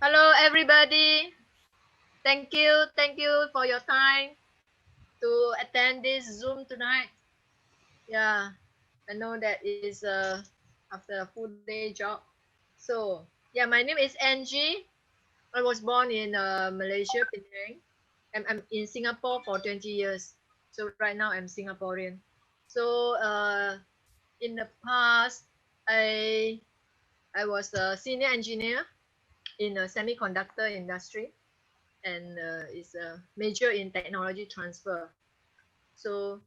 Hello, everybody. Thank you for your time to attend this Zoom tonight. Yeah, I know that is after a full day job. So yeah, my name is Angie. I was born in Malaysia, Penang. I'm in Singapore for 20 years. So right now I'm Singaporean. So in the past, I I was a senior engineer in a semiconductor industry, and is a major in technology transfer. So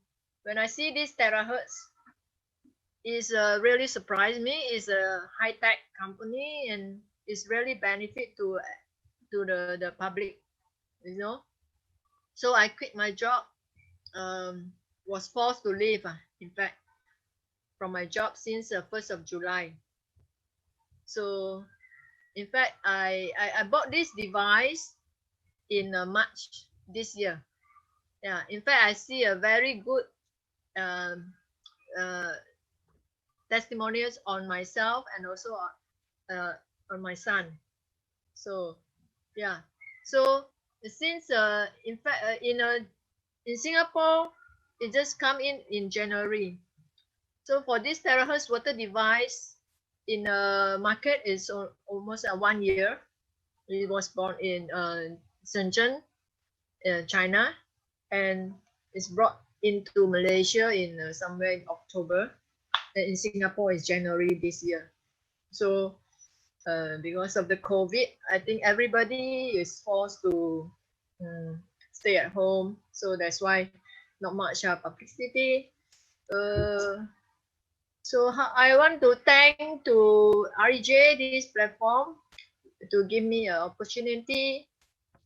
when I see this Terahertz, is really surprised me. It's a high tech company and it's really benefit to the public, you know. So I quit my job. Was forced to leave. In fact, from my job since the 1st of July. So in fact, I bought this device in March this year. Yeah, in fact, I see a very good um, uh, testimonials on myself and also on my son. So yeah, so since in fact in Singapore, it just come in January. So for this terahertz water device in the market is almost 1 year. It was born in Shenzhen, China, and it's brought into Malaysia in somewhere in October. And in Singapore is January this year. So because of the COVID, I think everybody is forced to stay at home. So that's why not much publicity. So I want to thank to RJ this platform to give me an opportunity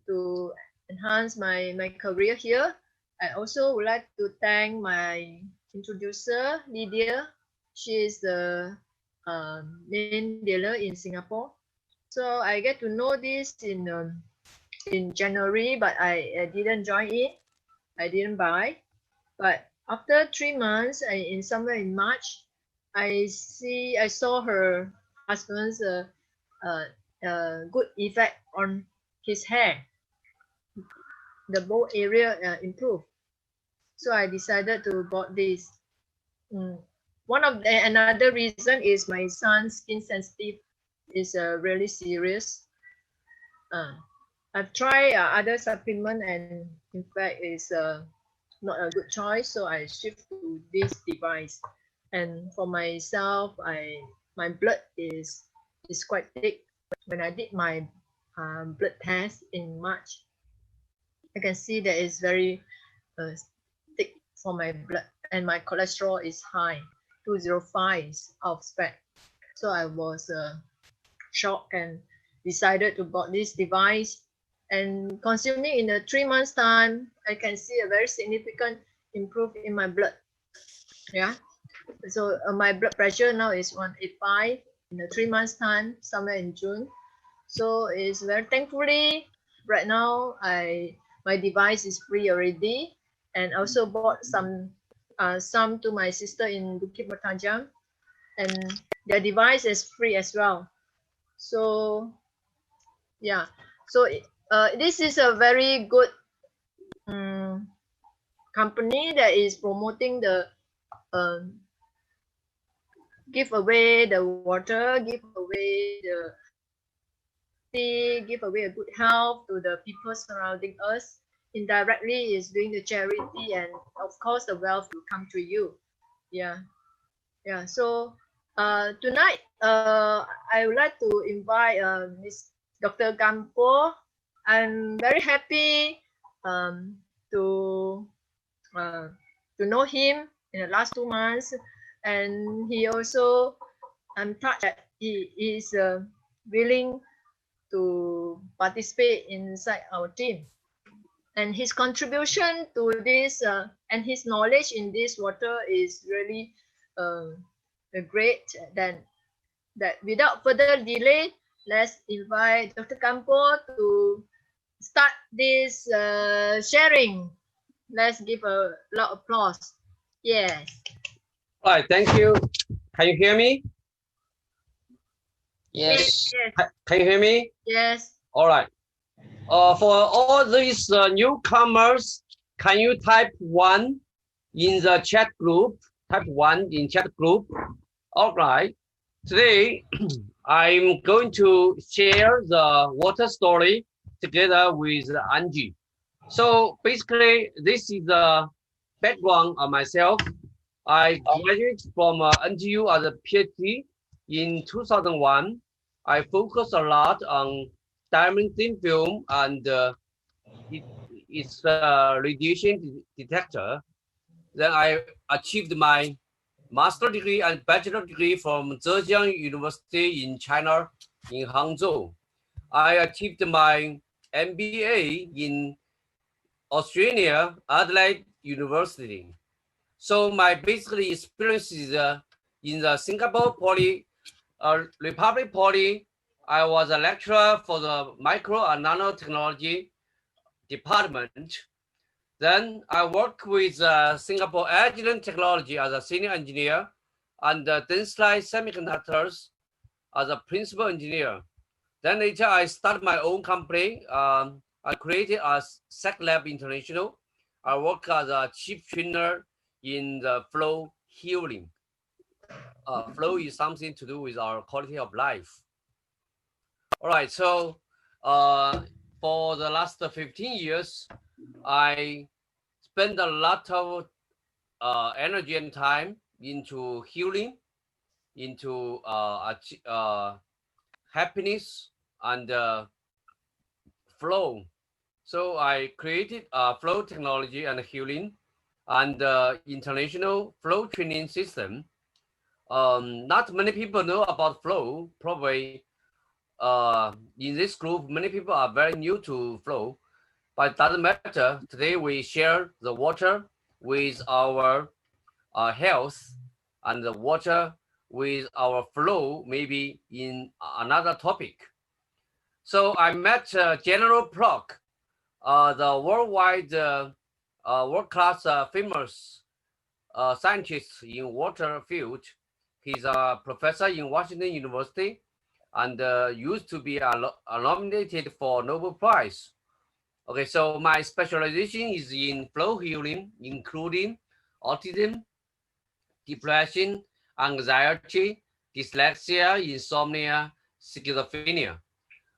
to enhance my career here. I also would like to thank my introducer, Lydia. She is the main dealer in Singapore. So I get to know this in January, but I didn't join it. I didn't buy. But after 3 months, in somewhere in March, I saw her husband's good effect on his hair. The bald area improved. So I decided to bought this. Another reason is my son's skin sensitive is really serious. I've tried other supplement and in fact is not a good choice, so I shift to this device. And for myself, my blood is quite thick. When I did my blood test in March, I can see that it's very thick for my blood, and my cholesterol is high, 205 out of spec. So I was shocked and decided to bought this device. And consuming in a 3 months time, I can see a very significant improvement in my blood. Yeah, so my blood pressure now is 185 in a 3 months time, somewhere in June. So it's very thankfully right now my device is free already, and also bought some to my sister in Bukit Bertajam, and their device is free as well. So yeah, so this is a very good company that is promoting the give away the water, give away the give away a good health to the people surrounding us. Indirectly is doing the charity, and of course the wealth will come to you. Yeah, yeah. So tonight I would like to invite Miss Dr. Gan Bo. I'm very happy to know him in the last 2 months, and he also, I'm touched that he is willing to participate inside our team, and his contribution to this and his knowledge in this water is really great. Then that without further delay, let's invite Dr. Gan Bo to start this sharing. Let's give a lot of applause. Yes. All right, thank you. Can you hear me? Yes. Yes. Can you hear me? Yes. All right. For all these newcomers, can you type 1 in the chat group? Type 1 in chat group. All right. Today, I'm going to share the water story together with Angie. So basically, this is the background of myself. I graduated from NGU as a PhD in 2001. I focus a lot on diamond thin film and it, its radiation detector. Then I achieved my master degree and bachelor degree from Zhejiang University in China, in Hangzhou. I achieved my MBA in Australia, Adelaide University. So my basically experience is in the Singapore Poly, Republic Poly. I was a lecturer for the micro and nanotechnology department. Then I worked with Singapore Agilent Technology as a senior engineer and Denslide Semiconductors as a principal engineer. Then later I started my own company. I created a Sec Lab International. I work as a chief trainer in the flow healing. Flow is something to do with our quality of life. All right, so for the last 15 years, I spent a lot of energy and time into healing, into happiness and flow. So I created flow technology and healing and international flow training system. Not many people know about flow. Probably in this group, many people are very new to flow, but it doesn't matter. Today we share the water with our health and the water with our flow, maybe in another topic. So I met General Proc, the worldwide world-class famous scientist in water field. He's a professor in Washington University and used to be nominated for Nobel Prize. Okay, so my specialization is in flow healing, including autism, depression, anxiety, dyslexia, insomnia, schizophrenia.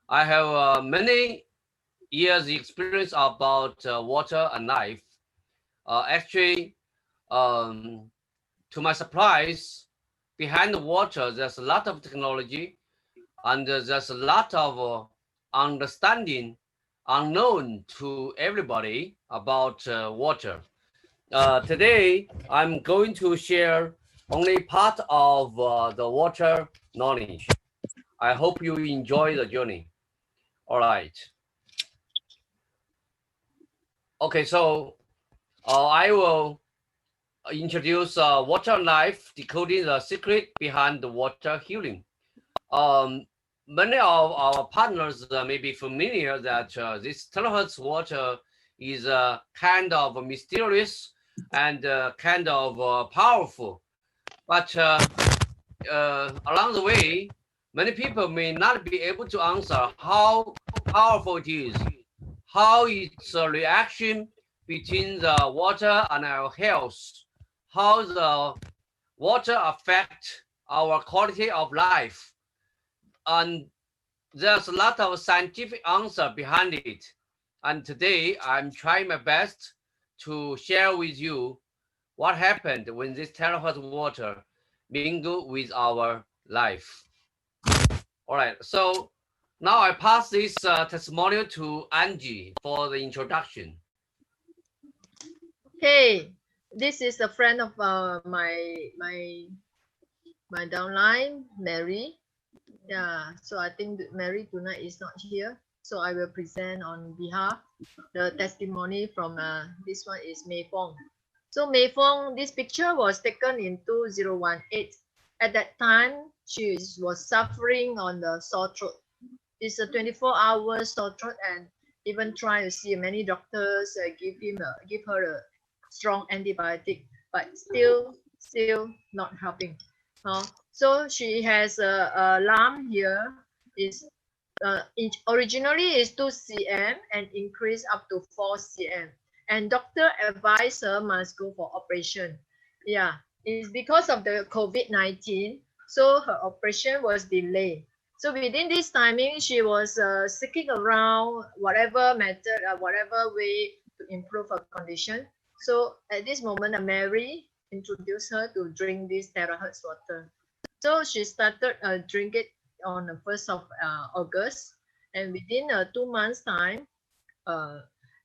I have many years experience about water and life. Actually, um, to my surprise, behind the water, there's a lot of technology and there's a lot of understanding unknown to everybody about water. Today, I'm going to share only part of the water knowledge. I hope you enjoy the journey. All right. Okay, so I will introduce water life, decoding the secret behind the water healing. Many of our partners may be familiar that this Terahertz water is kind of mysterious and kind of powerful. But along the way, many people may not be able to answer how powerful it is, how it's a reaction between the water and our health, how the water affect our quality of life. And there's a lot of scientific answer behind it. And today I'm trying my best to share with you what happened when this terahertz water mingle with our life. All right, so now I pass this testimonial to Angie for the introduction. Okay, this is a friend of my downline, Mary. Yeah, so I think that Mary tonight is not here, so I will present on behalf the testimony from this one is Mei Fong. So Mei Fong, this picture was taken in 2018. At that time, she was suffering on the sore throat. It's a 24-hour sore throat, and even trying to see many doctors give her a strong antibiotic, but still not helping. So she has a lump here. Is originally is 2 cm and increased up to 4 cm. And doctor advised her must go for operation. Yeah, it's because of the COVID-19. So her operation was delayed. So within this timing, she was seeking around whatever method, whatever way to improve her condition. So at this moment, Mary introduced her to drink this Terahertz water. So she started drink it on the 1st of August, and within 2 months time, uh,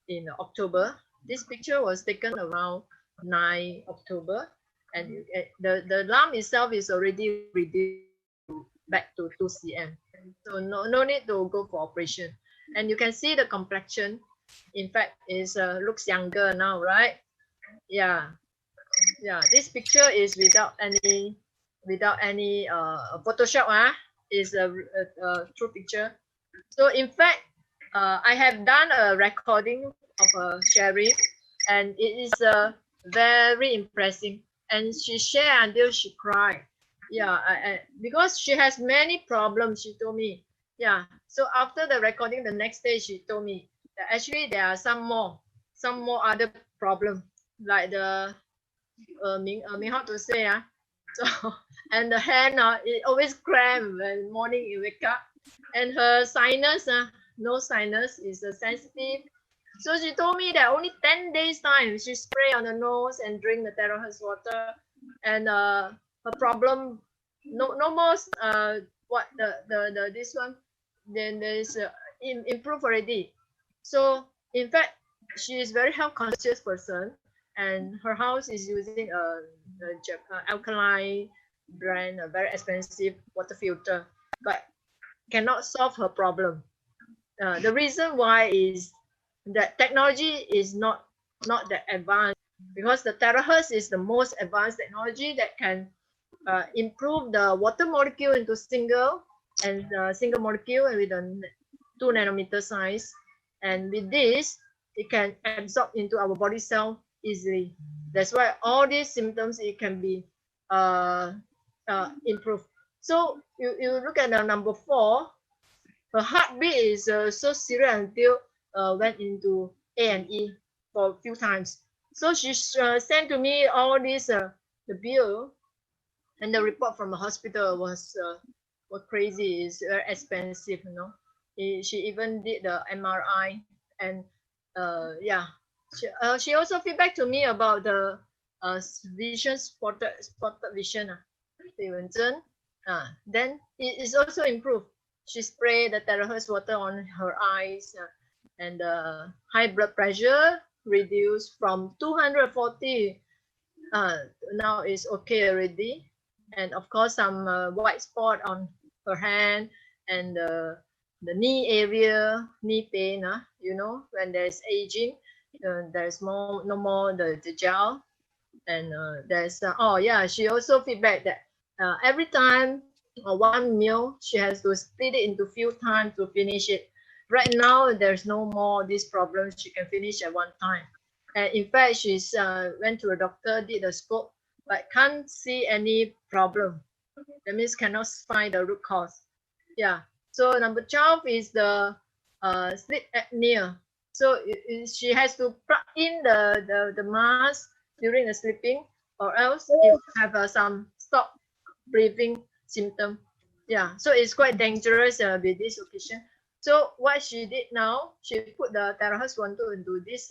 in October, this picture was taken around 9 October, and the lump itself is already reduced back to 2 cm. So no need to go for operation. And you can see the complexion, in fact, is looks younger now, right? Yeah, yeah. This picture is without any Photoshop. Is a true picture. So in fact, I have done a recording of Sherry, and it is very impressive. And she shared until she cried. Yeah, because she has many problems. She told me. Yeah. So after the recording, the next day she told me that actually there are some more other problems like the how to say so and the hand it always cramp when morning you wake up, and her sinus no sinus is sensitive. So she told me that only 10 days time she spray on the nose and drink the Terahertz water, and her problem no more what the this one, then there is improve already. So in fact, she is very health conscious person, and her house is using a alkaline brand, a very expensive water filter, but cannot solve her problem. The reason why is that technology is not that advanced, because the terahertz is the most advanced technology that can improve the water molecule into single molecule with a 2 nanometer size, and with this it can absorb into our body cell easily. That's why all these symptoms it can be improved. So you look at the number 4, her heartbeat is so serious until went into A&E for a few times. So she sent to me all this the bill, and the report from the hospital was crazy. It's very expensive, you know. She even did the MRI, and yeah, she also feedback to me about the vision spotted vision. Then it is also improved. She sprayed the Terahertz water on her eyes, and high blood pressure reduced from 240. Now is okay already, and of course some white spot on her hand, and the knee area, knee pain. You know, when there's aging, there's no more the gel, and there's oh yeah, she also feedback that every time one meal she has to split it into few times to finish it. Right now there's no more this problem, she can finish at one time. And in fact she's went to a doctor, did a scope, but can't see any problem. That means cannot find the root cause. Yeah. So number 12 is the sleep apnea. So she has to plug in the mask during the sleeping, or else it will have some stop breathing symptom. Yeah, so it's quite dangerous with this occasion. So what she did now, she put the Terahertz 12 into this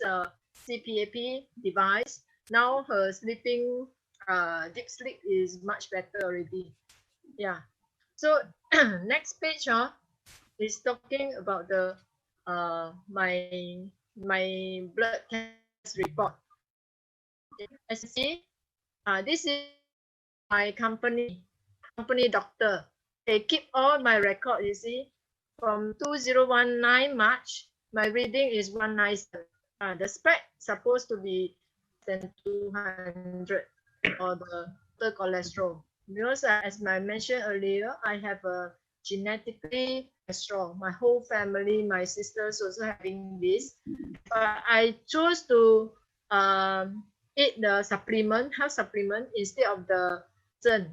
CPAP device. Now her sleeping, deep sleep is much better already. Yeah. So next page is talking about the my blood test report. As you see, this is my company doctor. They keep all my record. You see, from 2019 March, my reading is 197. The spec supposed to be than 200 or the cholesterol, because as I mentioned earlier, I have a genetically cholesterol. My whole family, my sisters also having this, but I chose to eat the supplement, health supplement, instead of the medicine,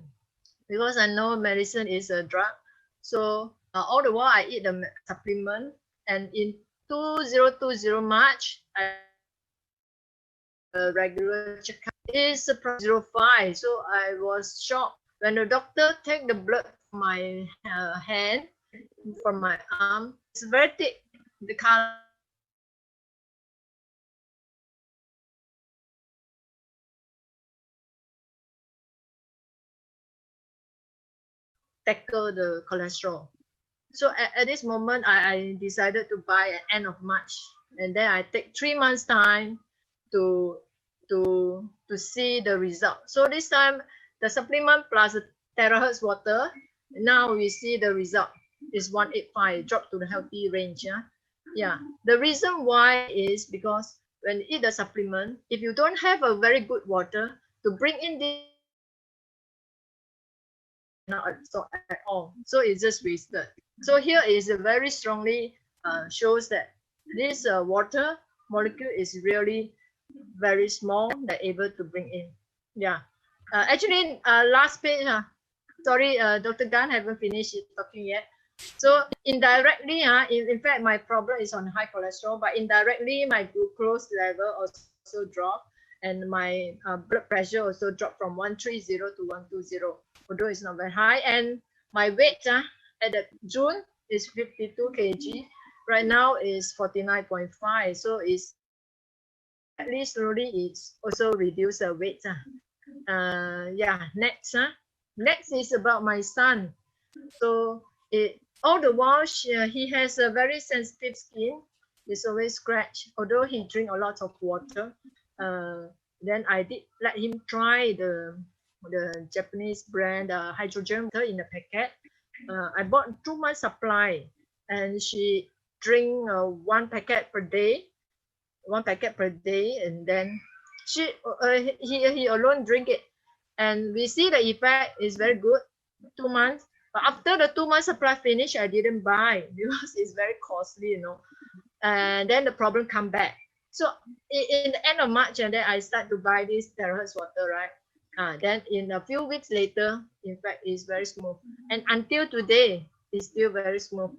because I know medicine is a drug. So all the while I eat the supplement, and in 2020 March, I regular checkup is 0.05. So I was shocked when the doctor take the blood from my hand, from my arm. It's very thick. The color tackle the cholesterol. So at this moment, I decided to buy at end of March, and then I take 3 months time to see the result. So this time the supplement plus the terahertz water, now we see the result is 185, drop to the healthy range. Yeah. The reason why is because when you eat the supplement, if you don't have a very good water to bring in this, not absorb at all, so it's just wasted. So here is a very strongly shows that this water molecule is really very small, that able to bring in. Yeah. Actually, last page. Sorry, Dr. Gan haven't finished talking yet. So indirectly, in fact, my problem is on high cholesterol, but indirectly, my glucose level also dropped, and my blood pressure also dropped from 130 to 120, although it's not very high. And my weight at the June is 52 kg. Right now is 49.5. So it's at least slowly it's also reduce the weight. Yeah, next. Next is about my son. So all the while he has a very sensitive skin. He's always scratch. Although he drink a lot of water, then I did let him try the Japanese brand hydrogen water in a packet. I bought 2 months supply, and she drink 1 packet per day, and then he alone drink it, and we see the effect is very good. 2 months, but after the 2 months supply finish, I didn't buy because it's very costly, and then the problem come back. So in the end of March, and then I start to buy this Terahertz water, right? Then in a few weeks later, in fact, it's very smooth, and until today it's still very smooth,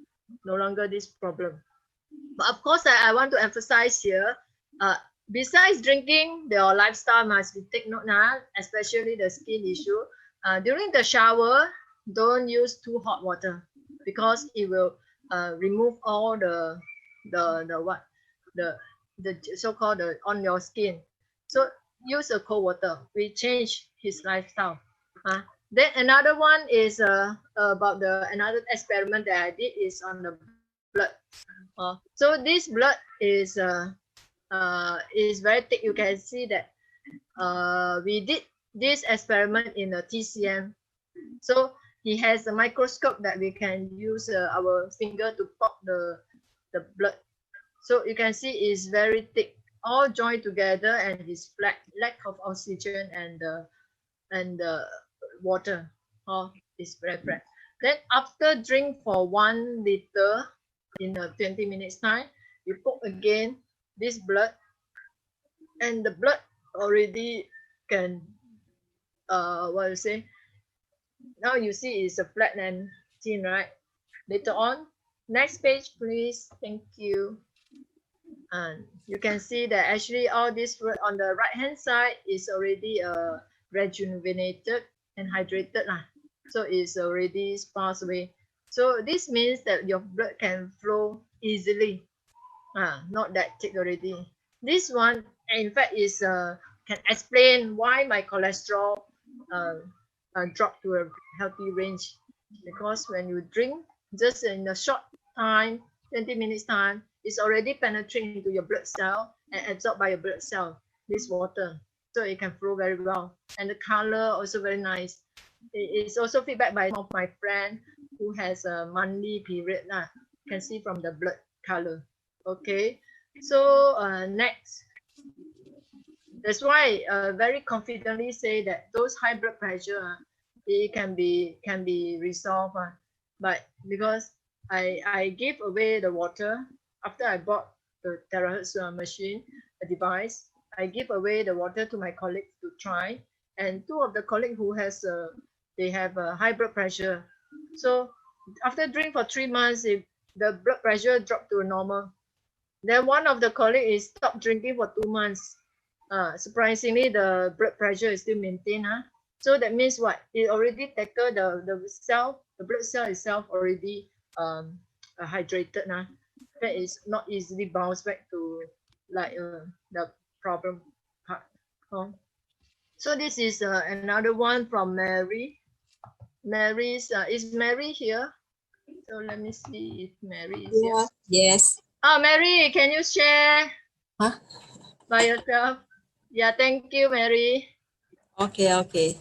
no longer this problem. But of course, I want to emphasize here, besides drinking, your lifestyle must be take note now, especially the skin issue. During the shower, don't use too hot water, because it will remove all the what the so-called on your skin. So use a cold water. We change his lifestyle. Then another one is about another experiment that I did is on the blood. So this blood is very thick. You can see that we did this experiment in a TCM. So he has a microscope that we can use our finger to pop the blood. So you can see it's very thick, all joined together, and it's flat, lack of oxygen and the water. It's very flat. Then after drink for 1 liter in 20 minutes time, you poke again this blood, and the blood already can what you say, now you see it's a flat and thin, right? Later on, next page please. Thank you. And you can see that actually all this on the right hand side is already rejuvenated and hydrated so it's already passed away. So this means that your blood can flow easily, not that thick already. This one in fact is can explain why my cholesterol dropped to a healthy range, because when you drink just in a short time, 20 minutes time, it's already penetrating into your blood cell and absorbed by your blood cell, this water, so it can flow very well, and the color also very nice. It's also feedback by some of my friend who has a monthly period you can see from the blood color. Okay, so next, that's why very confidently say that those high blood pressure it can be resolved, but because I gave away the water after I bought the Terahertz machine, a device. I give away the water to my colleagues to try, and two of the colleagues who has they have a high blood pressure, so after drink for 3 months, if the blood pressure dropped to normal. Then one of the colleagues stopped drinking for 2 months. Surprisingly, the blood pressure is still maintained. So that means what? It already tackled the cell, the blood cell itself already hydrated. That is not easily bounce back to like the problem part. So this is another one from Mary. Mary's is Mary here? So let me see if Mary is here. Yes. Oh, Mary, can you share Huh? by yourself? Yeah, thank you, Mary. Okay, okay.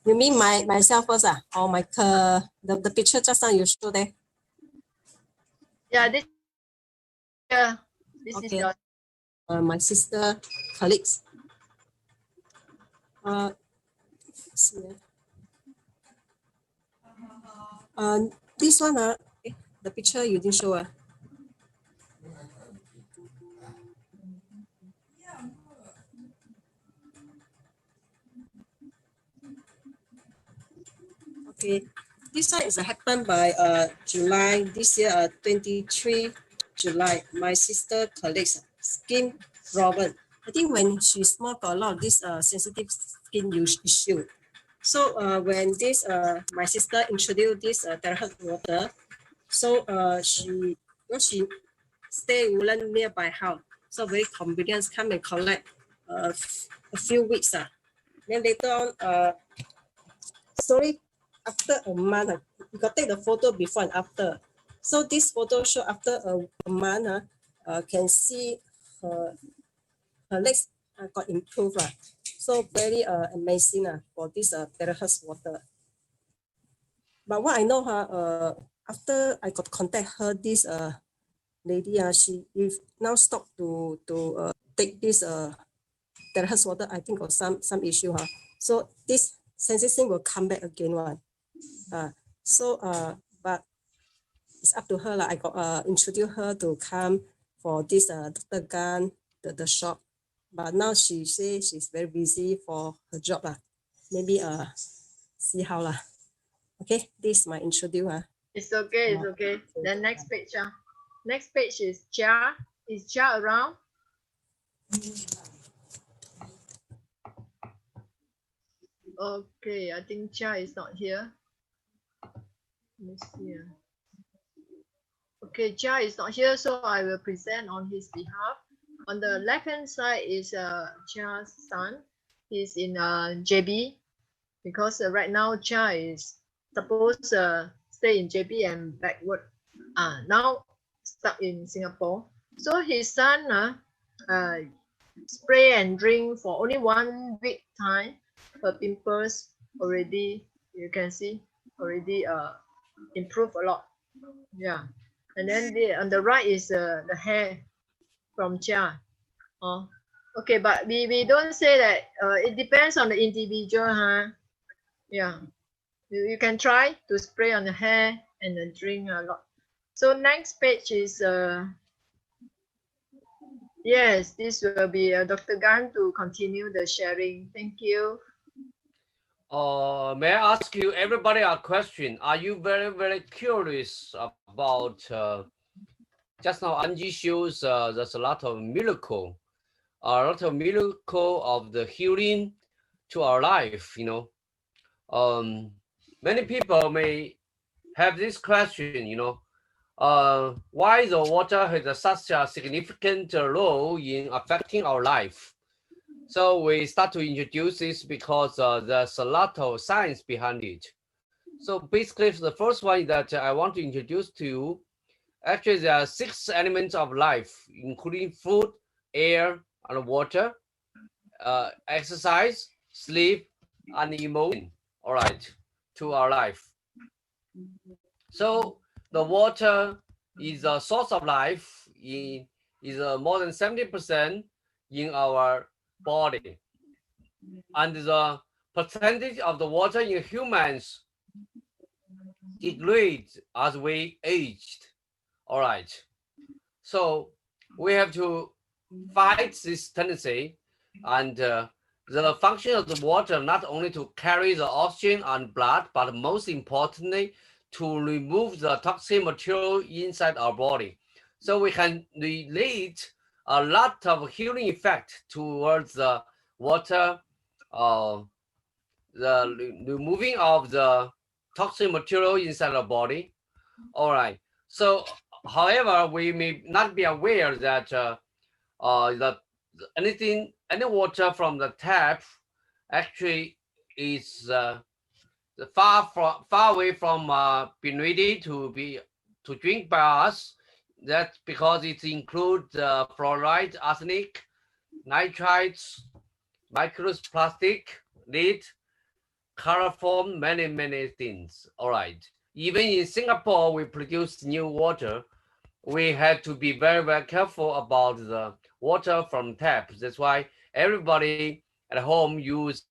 You mean myself first, or my the picture just now you showed there? Yeah, this is Okay. your My sister colleagues. See, this one the picture you didn't show Okay, this one is happened by July this year, 23 July. My sister colleagues skin problem. I think when she smoked got a lot of this sensitive skin issue. So when this my sister introduced this Terahertz water, so she stay Woodland nearby house, so very convenient, come and collect a few weeks. Then later on, sorry, after a month, you got take the photo before and after. So this photo show after a month, can see her legs got improved. So very amazing for this Terahertz water. But what I know after I got contact her, this lady she if now stop to take this Terahertz water. I think got some issue So this sensation will come back again one. But it's up to her I got introduce her to come for this Dr. Gan the shop. But now she say she's very busy for her job Maybe see how Okay, this is my introduce It's okay, it's okay. Then next page. Next page is Chia. Is Chia around? Okay, I think Chia is not here. Let me see. Okay, Chia is not here, so I will present on his behalf. On the left hand side is Chia's son. He's in JB because right now Chia is supposed to stay in JB and backward. Now stuck in Singapore. So his son spray and drink for only 1 week time. Her pimples already, you can see, already improved a lot. Yeah. And then on the right is the hair from Chia. Okay, but we don't say that it depends on the individual. Yeah, you can try to spray on the hair and then drink a lot. So next page is yes, this will be Dr. Gan to continue the sharing. Thank you. May I ask you, everybody, a question? Are you very, very curious about, just now Angie shows there's a lot of miracle of the healing to our life, Many people may have this question, why the water has such a significant role in affecting our life. So we start to introduce this because there's a lot of science behind it. So basically, the first one that I want to introduce to you, actually there are 6 elements of life, including food, air, and water, exercise, sleep, and emotion, all right, to our life. So the water is a source of life, is more than 70% in our body. And the percentage of the water in humans degrades as we aged. All right. So we have to fight this tendency and the function of the water not only to carry the oxygen and blood, but most importantly, to remove the toxic material inside our body. So we can relate a lot of healing effect towards the water, the removing of the toxic material inside the body. All right. So, however, we may not be aware that that any water from the tap actually is far away from being ready to drink by us. That's because it includes fluoride, arsenic, nitrites, microplastic, lead, chloroform, many things. All right. Even in Singapore, we produce new water. We had to be very careful about the water from tap. That's why everybody at home use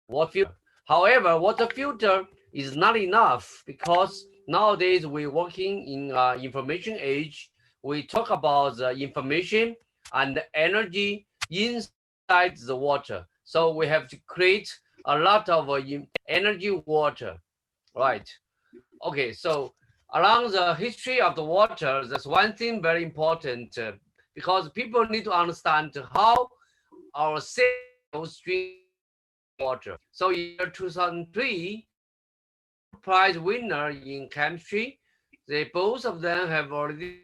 water filter. However, water filter is not enough because nowadays we're working in information age. We talk about the information and the energy inside the water. So we have to create a lot of energy water, right? Okay, so along the history of the water, there's one thing very important because people need to understand how our cells drink water. So in year 2003, prize winner in chemistry, they both of them have already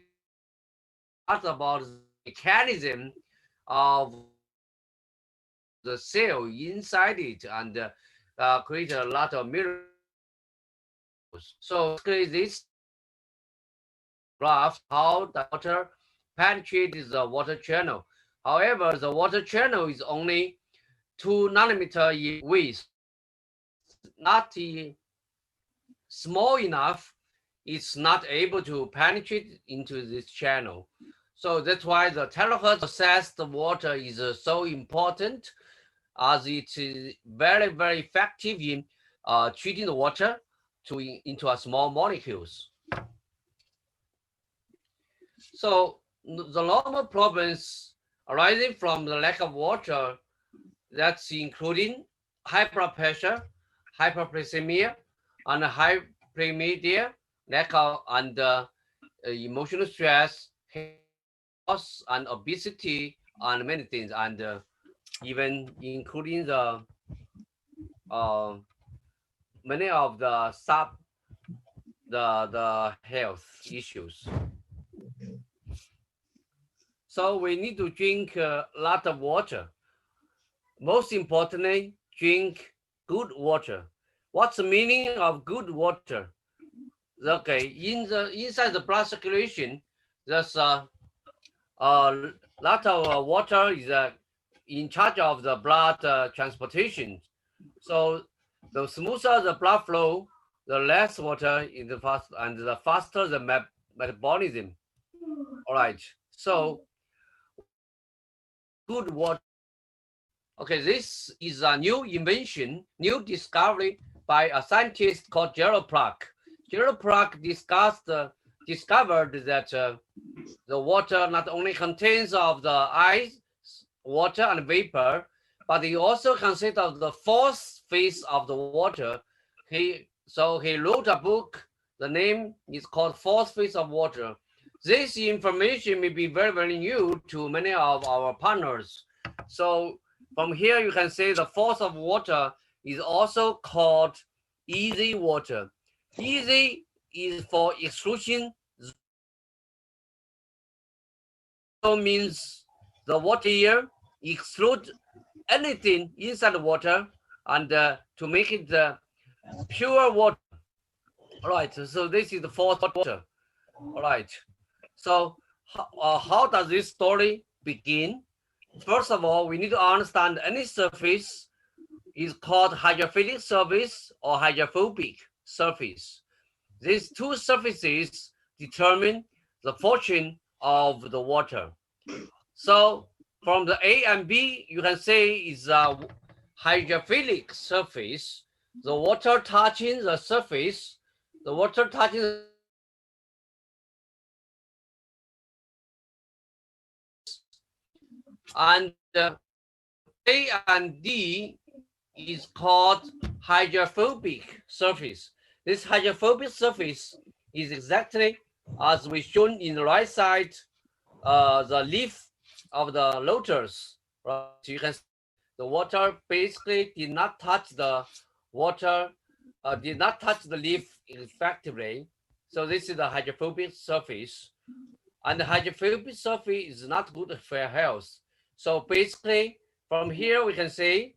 talked about the mechanism of the cell inside it and create a lot of miracles. So basically, this graph how the water penetrates the water channel. However, the water channel is only 2 nanometer in width, not small enough. It's not able to penetrate into this channel. So that's why the terahertz processed water is so important, as it is very effective in treating the water into a small molecules. So the normal problems arising from the lack of water, that's including high blood pressure, hyperglycemia, and hypermedia, lack of and emotional stress, loss, and obesity, and many things, and even including the uh, many of the the health issues. So we need to drink a lot of water. Most importantly, drink good water. What's the meaning of good water? Okay, inside the blood circulation, there's a lot of water is in charge of the blood transportation. So the smoother the blood flow, the less water in the fast, and the faster the metabolism. All right. So good water. Okay, this is a new invention, new discovery by a scientist called Gerald Planck. Gerald Planck discovered that the water not only contains of the ice, water, and vapor, but it also consists of the fourth phase of the water. So he wrote a book. The name is called Fourth Phase of Water. This information may be very new to many of our partners. So from here, you can say the force of water is also called easy water. Easy is for exclusion. Zero means the water here exclude anything inside the water and to make it pure water. All right, so this is the fourth water. All right, so how does this story begin? First of all, we need to understand any surface is called hydrophilic surface or hydrophobic surface. These two surfaces determine the fortune of the water. So from the A and B, you can say is a hydrophilic surface. The water touching the surface, the water touching the and A and D is called hydrophobic surface. This hydrophobic surface is exactly as we shown in the right side, the leaf of the lotus. Right, you can see the water basically did not touch the water, did not touch the leaf effectively. So this is the hydrophobic surface, and the hydrophobic surface is not good for health. So basically, from here we can see,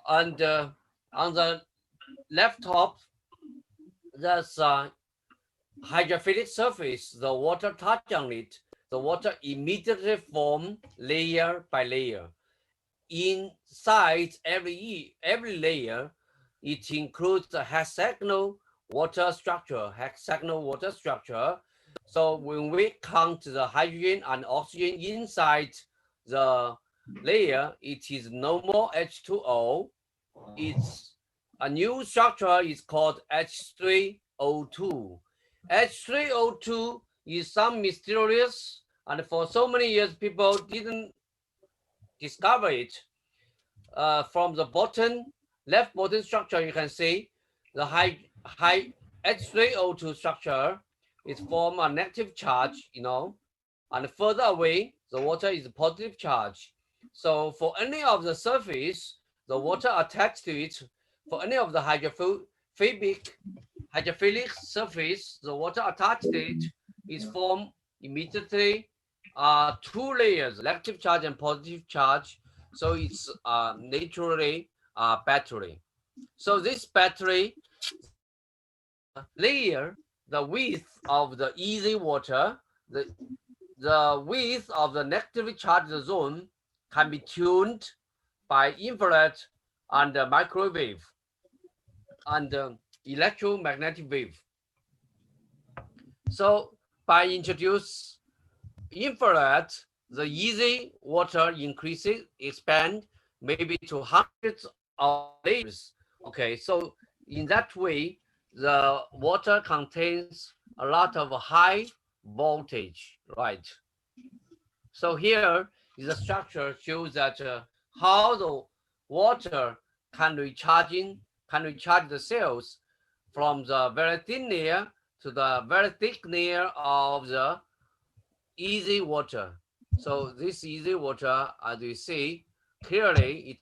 and on the left top, there's a hydrophilic surface. The water touch on it, the water immediately form layer by layer. Inside every layer, it includes a hexagonal water structure. So when we count the hydrogen and oxygen inside the layer, it is no more H2O. It's a new structure is called H3O2. H3O2 is some mysterious, and for so many years people didn't discover it. From the left bottom structure, you can see the high H3O2 structure is form a negative charge, and further away the water is a positive charge. So for any of the surface, the water attached to it, for any of the hydrophilic surface, the water attached to it is formed immediately two layers, negative charge and positive charge. So it's naturally a battery. So this battery, layer, the width of the easy water, the width of the negatively charged zone can be tuned by infrared and microwave and electromagnetic wave. So by introduce infrared, the easy water increases, expand maybe to hundreds of layers. Okay, so in that way, the water contains a lot of high voltage, right? So here is a structure shows that how the water can recharge the cells from the very thin layer to the very thick layer of the easy water. So this easy water, as you see clearly,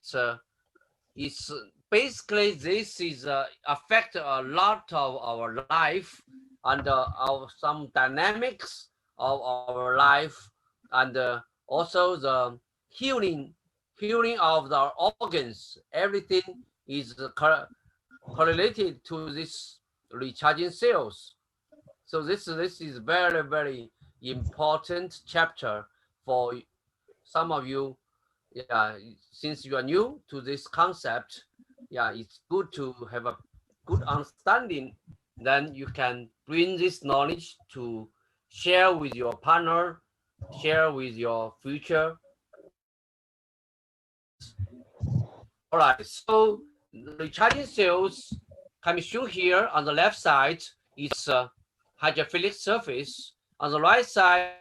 it's basically this is affect a lot of our life and some dynamics of our life, and also the healing of the organs. Everything is correlated to this recharging cells. So this is very, very important chapter for some of you. Yeah, since you are new to this concept, yeah, it's good to have a good understanding. Then you can bring this knowledge to share with your partner, share with your future friends. All right, so the recharging cells can be shown here. On the left side, it's a hydrophilic surface. On the right side,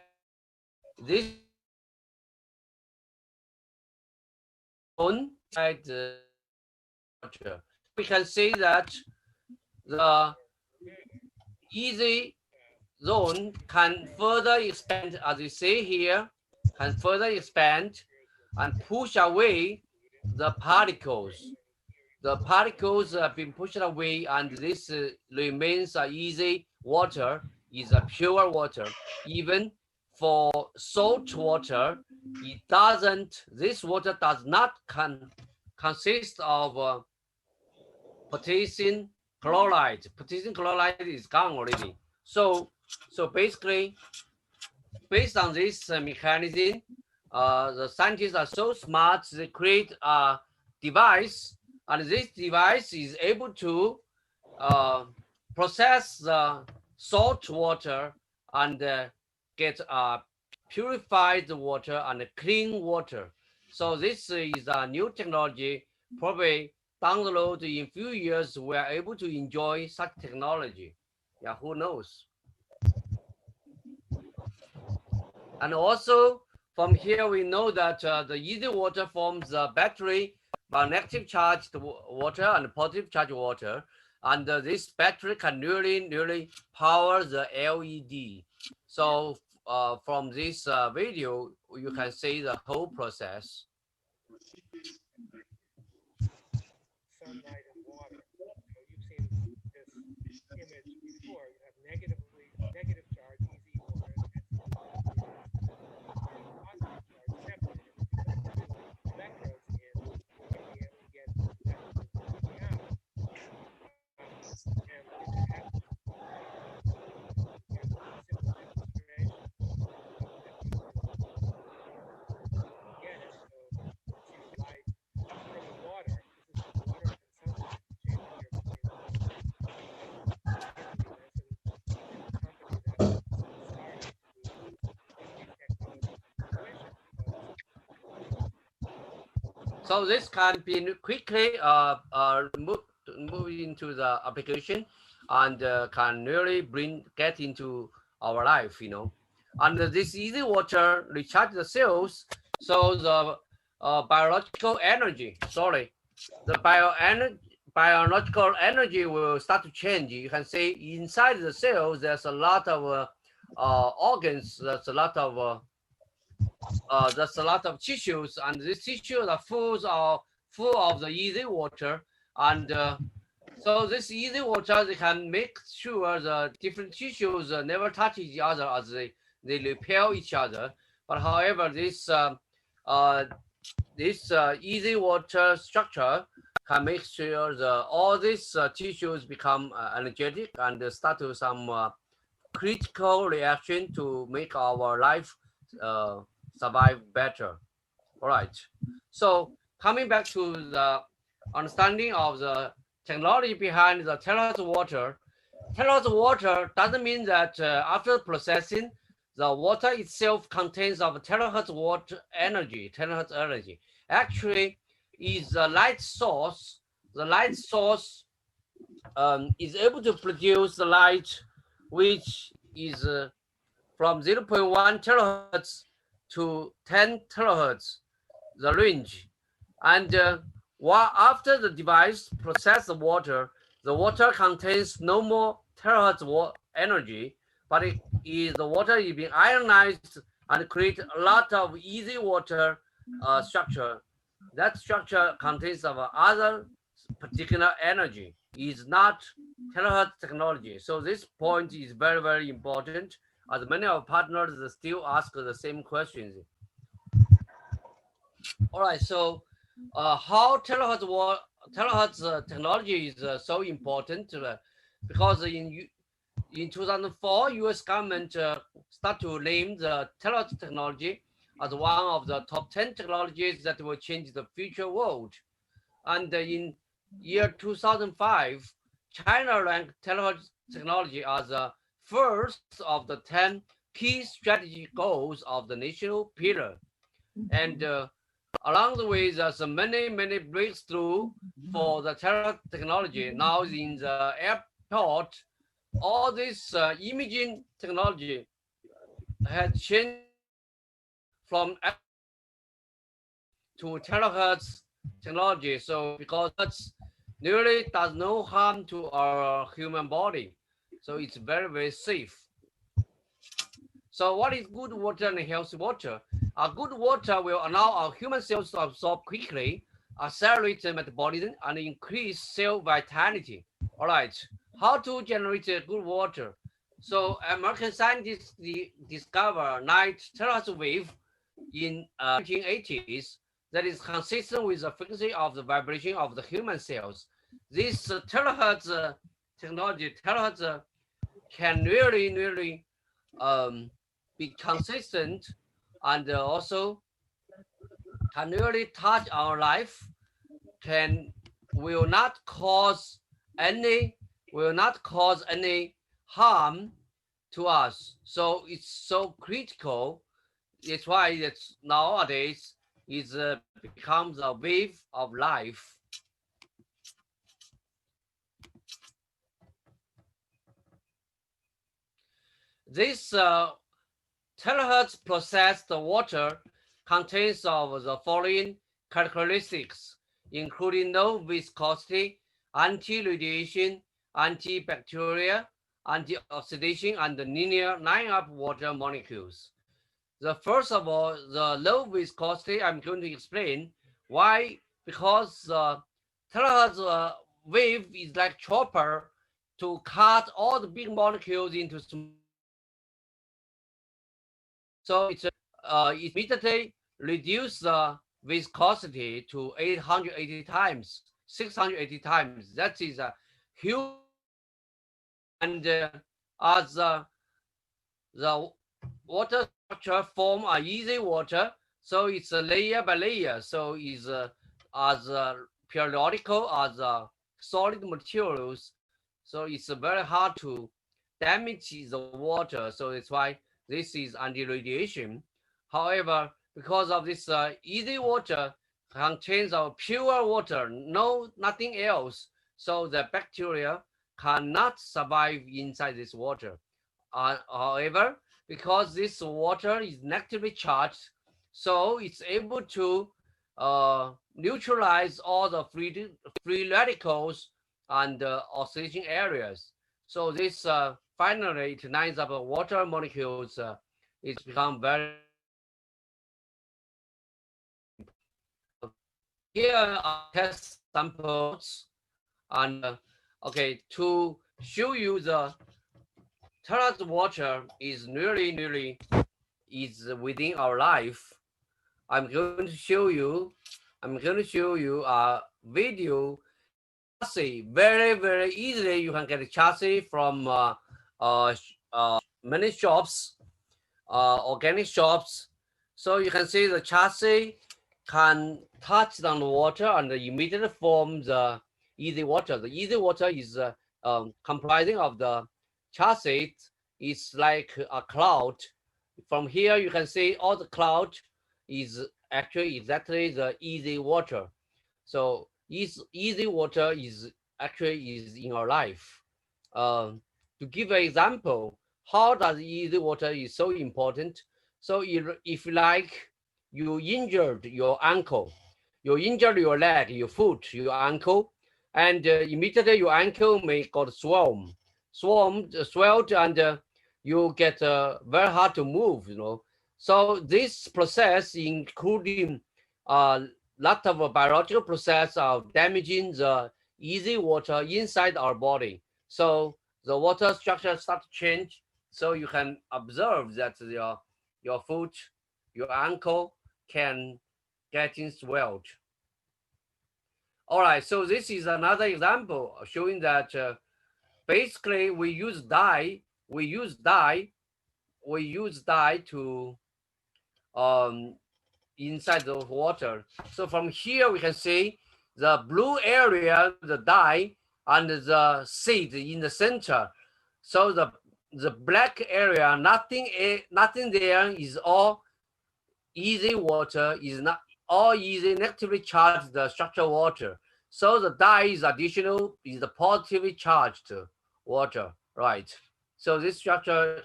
this inside the water. We can see that the easy zone can further expand, as you see here, can further expand and push away the particles. The particles have been pushed away, and this remains easy water, is a pure water. Even for salt water, this water does not consist of potassium chloride. Potassium chloride is gone already. So basically, based on this mechanism, the scientists are so smart, they create a device, and this device is able to process the salt water and get purified water and clean water. So this is a new technology. Probably down the road in few years, we are able to enjoy such technology. Yeah, who knows? And also From here, we know that the easy water forms a battery by negative charged water and positive charged water. And this battery can nearly power the LED. So from this video, you can see the whole process. Sunlight and water. So you've seen this image before. You have negative charge, easy water, and positive charge, separate. And if you put two electrodes in, you'll be able to get that movement coming out. And if it happens, here's a simple demonstration that you can get it. So let's use light from the water. This is the water consumption changing your Italy. There's a company that started to put these technologies to fruition because So this can be quickly move into the application and can really get into our life, you know. And this easy water recharge the cells, so the biological energy, the biological energy will start to change. You can see inside the cells, there's a lot of organs, there's a lot of tissues, and these tissues are full of the easy water, and so this easy water, they can make sure the different tissues never touch each other as they repel each other. But however, this easy water structure can make sure all these tissues become energetic and start to some critical reaction to make our life survive better. All right. So coming back to the understanding of the technology behind the Terahertz water. Terahertz water doesn't mean that after processing, the water itself contains of terahertz water energy, terahertz energy. Actually, is the light source. The light source is able to produce the light, which is from 0.1 terahertz to 10 terahertz, the range. And while after the device process the water contains no more terahertz energy, but the water is being ionized and create a lot of easy water structure. That structure contains of other particular energy. Is not terahertz technology. So this point is very, very important, as many of partners still ask the same questions. All right, so how terahertz technology is so important? Because in 2004, U.S. government start to name the terahertz technology as one of the top 10 technologies that will change the future world. And in year 2005, China ranked terahertz technology as the first of the 10 key strategic goals of the national pillar. And along the way, there's many breakthroughs for the terahertz technology. Now in the airport, all this imaging technology had changed from to terahertz technology. So because it nearly does no harm to our human body, so it's very, very safe. So what is good water and healthy water? A good water will allow our human cells to absorb quickly, accelerate metabolism, and increase cell vitality. All right, how to generate good water? So American scientists discovered night terahertz wave in 1980s that is consistent with the frequency of the vibration of the human cells. This terahertz technology, terahertz can really be consistent and also can really touch our life, will not cause any harm to us. So it's so critical. It's why it's nowadays is becomes a wave of life. This Terahertz processed water contains of the following characteristics, including low viscosity, anti-radiation, antibacterial, antioxidation, and linear line-up water molecules. The first of all, the low viscosity, I'm going to explain why. Because terahertz wave is like chopper to cut all the big molecules into small pieces. So it immediately reduces the viscosity to 880 times, 680 times. That is a huge difference. And as the water structure form a easy water, so it's a layer by layer. So it's as periodical as solid materials. So it's very hard to damage the water. So that's why this is anti-radiation. However, because of this easy water contains of pure water, no nothing else, so the bacteria cannot survive inside this water. However, because this water is negatively charged, so it's able to neutralize all the free radicals and oxidation areas. So this finally it lines up water molecules. It's become very here are test samples and okay, to show you the Tera's water is really is within our life. I'm going to show you. I'm going to show you a video chassis. Very easily you can get a chassis from many shops, organic shops. So you can see the chassis can touch on the water and immediately form the easy water. The easy water is comprising of the chassis. It's like a cloud. From here you can see all the cloud is actually exactly the easy water. So easy water is actually is in our life. To give an example, how does easy water is so important? So if like you injured your ankle, you injured your leg, your foot, your ankle, and immediately your ankle may got swelled, and you get very hard to move. So this process including a lot of biological process of damaging the easy water inside our body. So the water structure start to change. So you can observe that your foot, your ankle can getting swelled. All right, so this is another example showing that basically we use dye to inside the water. So from here we can see the blue area, the dye, and the seed in the center. So the black area, nothing there is all easy water, is not all easy negatively charged the structured water. So the dye is additional, is the positively charged water, right? So this structure,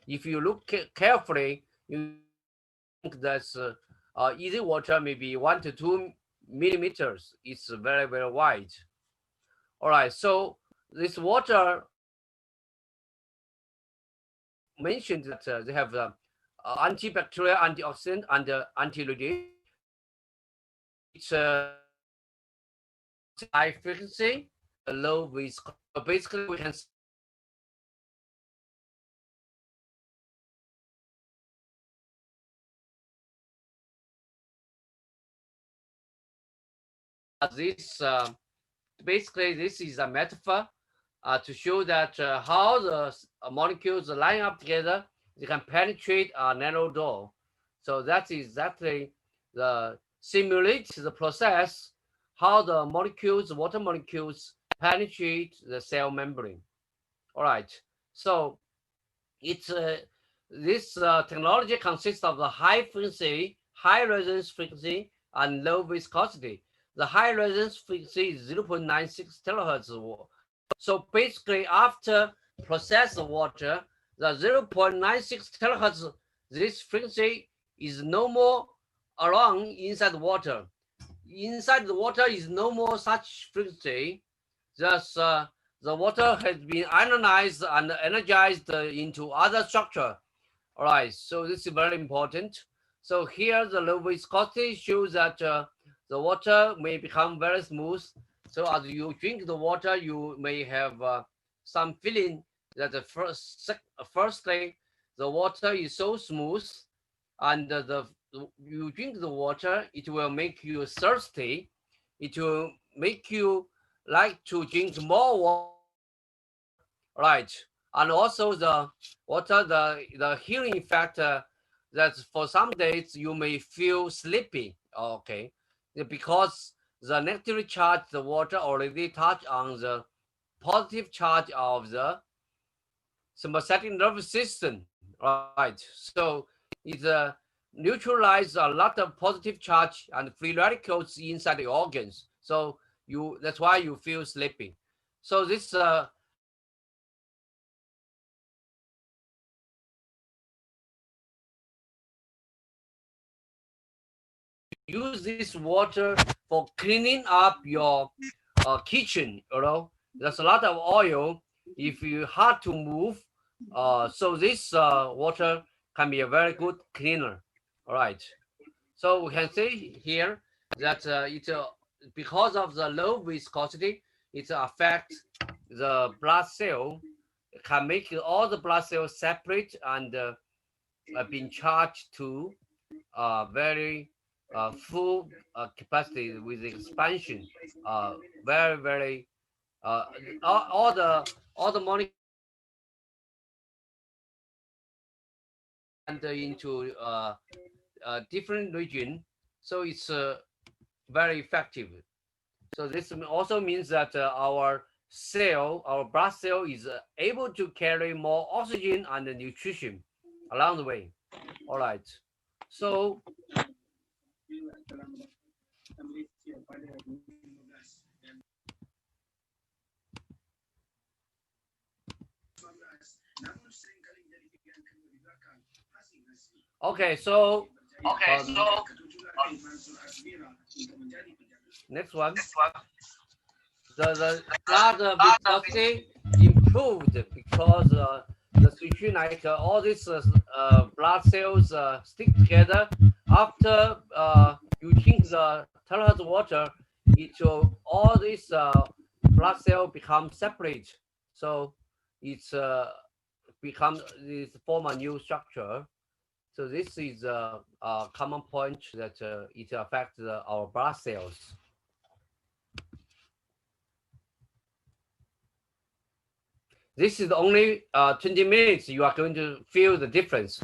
if you look carefully, you think that's easy water maybe 1 to 2 millimeters. It's very wide. All right, so this water mentioned that they have antibacterial, antioxidant, and anti-radiation. It's high frequency, low viscosity. So basically, we can this basically this is a metaphor to show that how the molecules line up together, they can penetrate a narrow door. So that is exactly the simulates the process how the molecules, water molecules, penetrate the cell membrane. All right. So it's this technology consists of the high frequency, high resonance frequency, and low viscosity. The high resonance frequency is 0.96 terahertz. So basically, after processed water, the 0.96 terahertz this frequency is no more around inside the water. Inside the water is no more such frequency. Thus, the water has been ionized and energized into other structure. All right, so this is very important. So here the low viscosity shows that the water may become very smooth. So as you drink the water, you may have some feeling that the firstly the water is so smooth, and you drink the water, it will make you thirsty. It will make you like to drink more water, right? And also the water, the healing effect, that for some days you may feel sleepy. Okay, because the negative charge, the water already touch on the positive charge of the sympathetic nervous system, right? So it neutralizes a lot of positive charge and free radicals inside the organs. So that's why you feel sleepy. So this use this water for cleaning up your kitchen. There's a lot of oil. If you hard to move, so this water can be a very good cleaner. All right. So we can see here that because of the low viscosity, it affects the blood cell. It can make all the blood cells separate and being charged to very full capacity with expansion. Very very uh, all the molecules enter into different region, so it's very effective. So this also means that our blood cell is able to carry more oxygen and nutrition along the way. All right. So okay, so next one, the blood viscosity improved because the situation like all these blood cells stick together. After you drink the Terahertz water, it all these blood cells become separate. So it's form a new structure. So this is a common point that it affects our blood cells. This is only 20 minutes. You are going to feel the difference.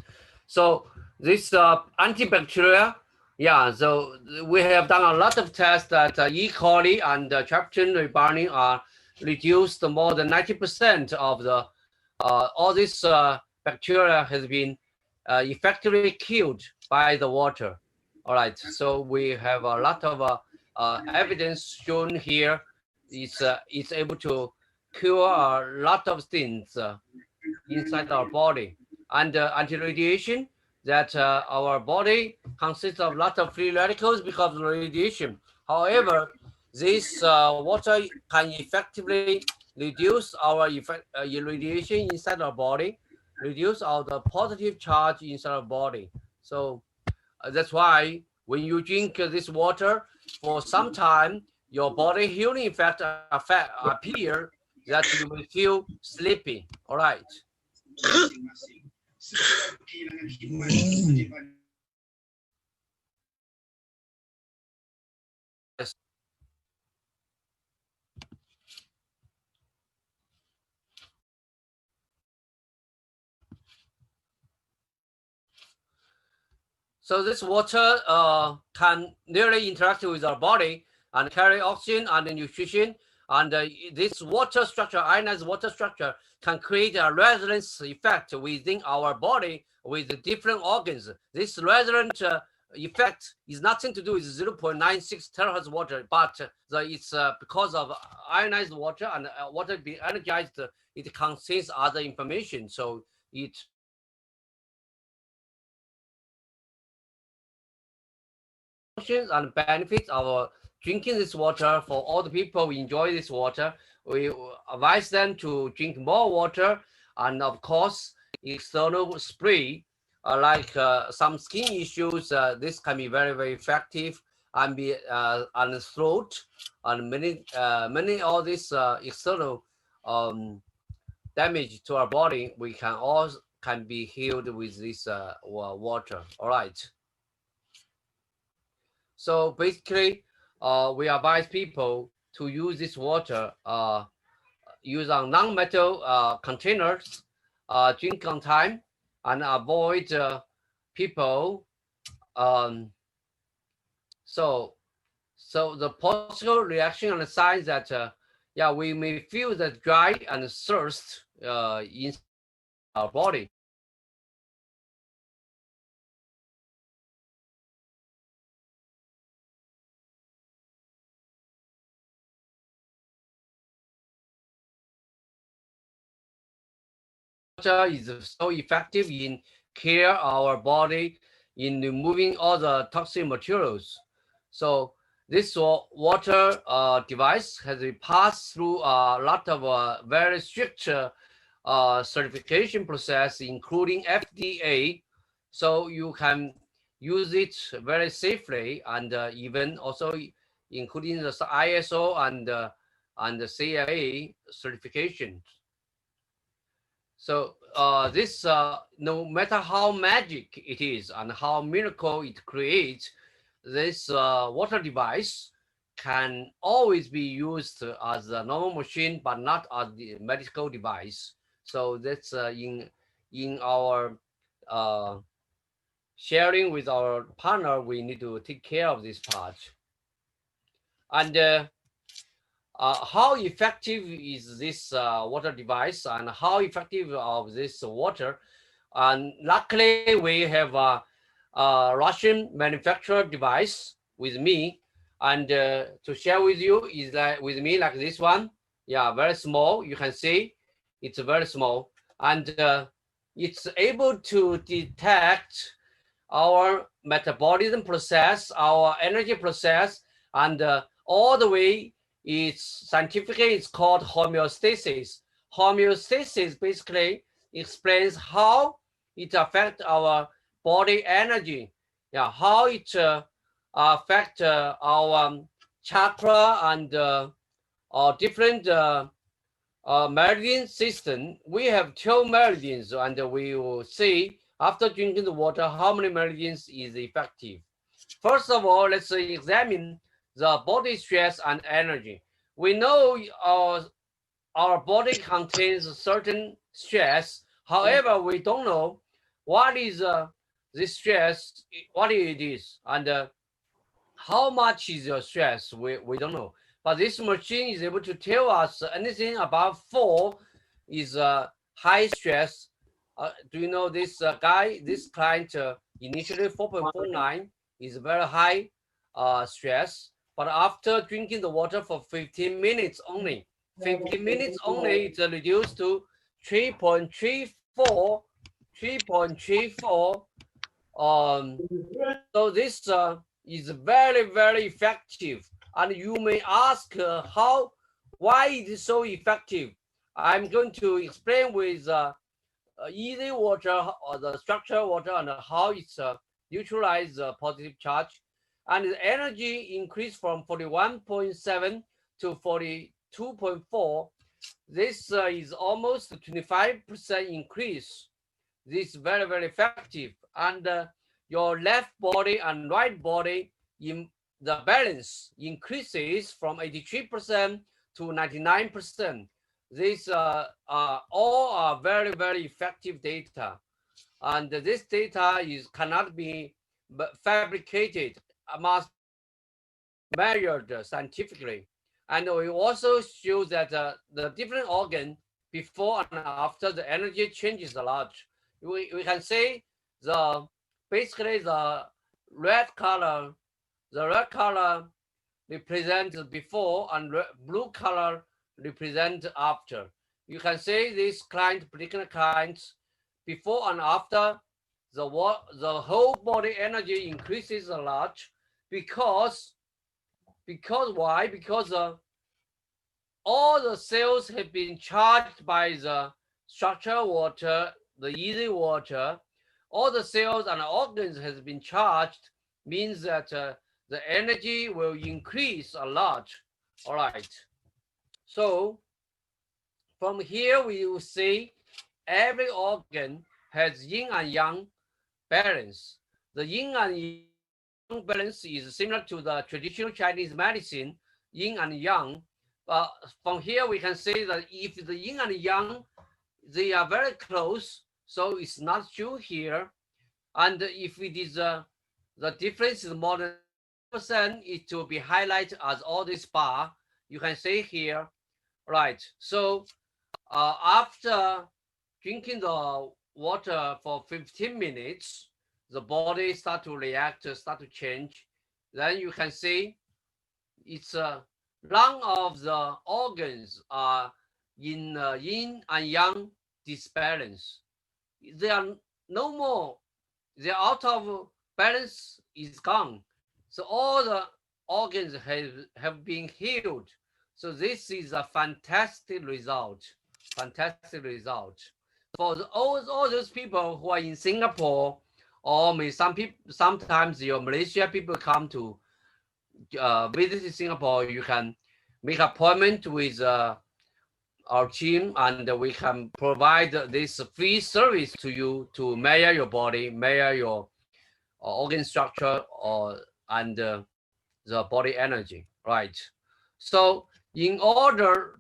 So this antibacterial, yeah. So we have done a lot of tests that E. coli and tryptophan reburning are reduced more than 90% of the all this bacteria has been effectively killed by the water. All right. So we have a lot of evidence shown here. It's able to cure a lot of things inside our body. And anti-radiation, that our body consists of a lot of free radicals because of radiation. However, this water can effectively reduce our radiation inside our body, reduce the positive charge inside our body. So that's why when you drink this water for some time, your body healing effect appear, that you will feel sleepy. All right. Yes. So this water can nearly interact with our body and carry oxygen and nutrition. And this water structure, ionized water structure, can create a resonance effect within our body with the different organs. This resonant effect is nothing to do with 0.96 terahertz water, but it's because of ionized water and water being energized, it contains other information. So it functions and benefits of drinking this water. For all the people who enjoy this water, we advise them to drink more water, and of course external spray like some skin issues, this can be very effective, and be on the throat, and many all this external damage to our body, we can be healed with this water. All right. So basically, we advise people to use this water, use on non-metal containers, drink on time, and avoid people. Um, so the possible reaction and the signs that yeah, we may feel that dry and thirst in our body. Water is so effective in care our body in removing all the toxic materials. So this water device has passed through a lot of very strict certification process, including FDA. So you can use it very safely, and even also including the ISO and the CLA certification. So this, no matter how magic it is and how miracle it creates, this water device can always be used as a normal machine, but not as the medical device. So that's in our sharing with our partner, we need to take care of this part. And how effective is this water device, and how effective of this water? And luckily, we have a Russian manufactured device with me, and to share with you is that with me like this one. Yeah, very small. You can see it's very small, and it's able to detect our metabolism process, our energy process, and all the way. It's scientifically it's called homeostasis. Homeostasis basically explains how it affects our body energy. Yeah, how it affects our chakra and different meridian system. We have 12 meridians, and we will see after drinking the water how many meridians is effective. First of all, let's examine the body stress and energy. We know our body contains a certain stress. However, we don't know what is this stress, what it is, and how much is your stress. We don't know. But this machine is able to tell us anything above 4 is high stress. Do you know this guy, this client, initially 4.49 is very high stress, but after drinking the water for 15 minutes only, 15 minutes only, it's reduced to 3.34, 3.34. So this is very effective. And you may ask why it is so effective. I'm going to explain with easy water or the structured water and how it's neutralize positive charge, and the energy increased from 41.7 to 42.4. This is almost 25% increase. This is very effective, and your left body and right body in the balance increases from 83% to 99%. These all are very effective data, and this data cannot be fabricated, must be measured scientifically. And we also show that the different organ before and after the energy changes a lot. We can say basically the red color represents before, and blue color represents after. You can say this particular client, before and after, the whole body energy increases a lot, because why? Because all the cells have been charged by the structured water, the easy water. All the cells and organs has been charged, means that the energy will increase a lot. All right. So from here we will see every organ has yin and yang balance. The yin and yang balance is similar to the traditional Chinese medicine, yin and yang. But from here we can say that if the yin and yang, they are very close, so it's not true here. And if it is the difference is more than %, it will be highlighted as all this bar. You can see here, right? So after drinking the water for 15 minutes, the body start to react, start to change. Then you can see it's none of the organs are in yin and yang disbalance. They are no more. They're out of balance, is gone. So all the organs have been healed. So this is a fantastic result. Fantastic result. For all those people who are in Singapore, or maybe sometimes your Malaysia people come to visit Singapore, you can make appointment with our team, and we can provide this free service to you to measure your body, measure your organ structure, and the body energy, right? So in order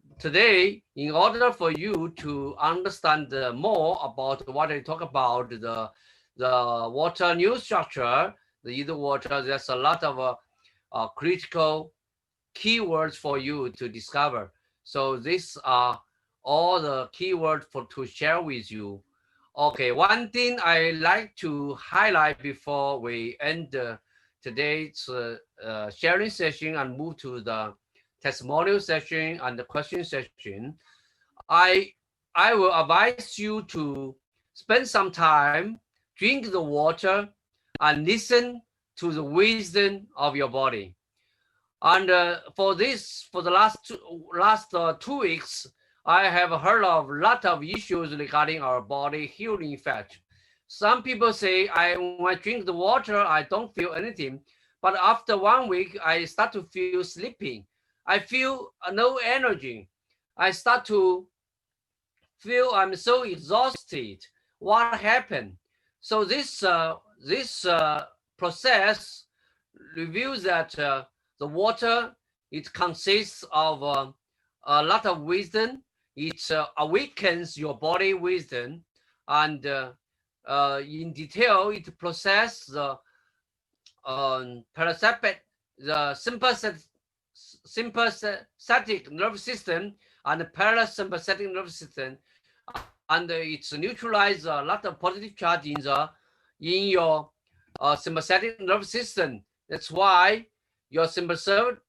for you to understand more about what I talk about, the water new structure, the either water, there's a lot of critical keywords for you to discover. So these are all the keywords to share with you. Okay, one thing I like to highlight before we end today's sharing session and move to the testimonial session and the question session, I will advise you to spend some time, drink the water, and listen to the wisdom of your body. And for the last 2 weeks, I have heard of a lot of issues regarding our body healing effect. Some people say, when I drink the water, I don't feel anything. But after 1 week, I start to feel sleepy. I feel no energy. I start to feel I'm so exhausted. What happened? So this process reveals that the water, it consists of a lot of wisdom. It awakens your body wisdom, and in detail, it processes the sympathetic nervous system and the parasympathetic nervous system, and it's neutralizes a lot of positive charge in your sympathetic nervous system. That's why your sympathetic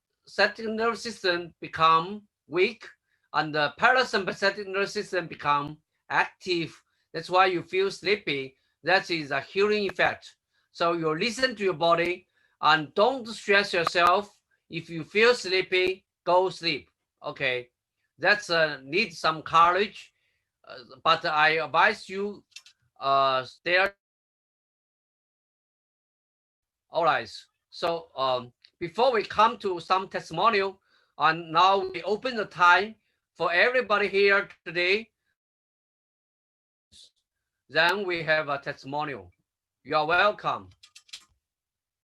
nervous system become weak and the parasympathetic nervous system become active. That's why you feel sleepy. That is a healing effect. So you listen to your body and don't stress yourself. If you feel sleepy, go sleep. Okay, that's needs some courage, but I advise you stay. All right. So before we come to some testimonial, and now we open the time for everybody here today. Then we have a testimonial. You are welcome.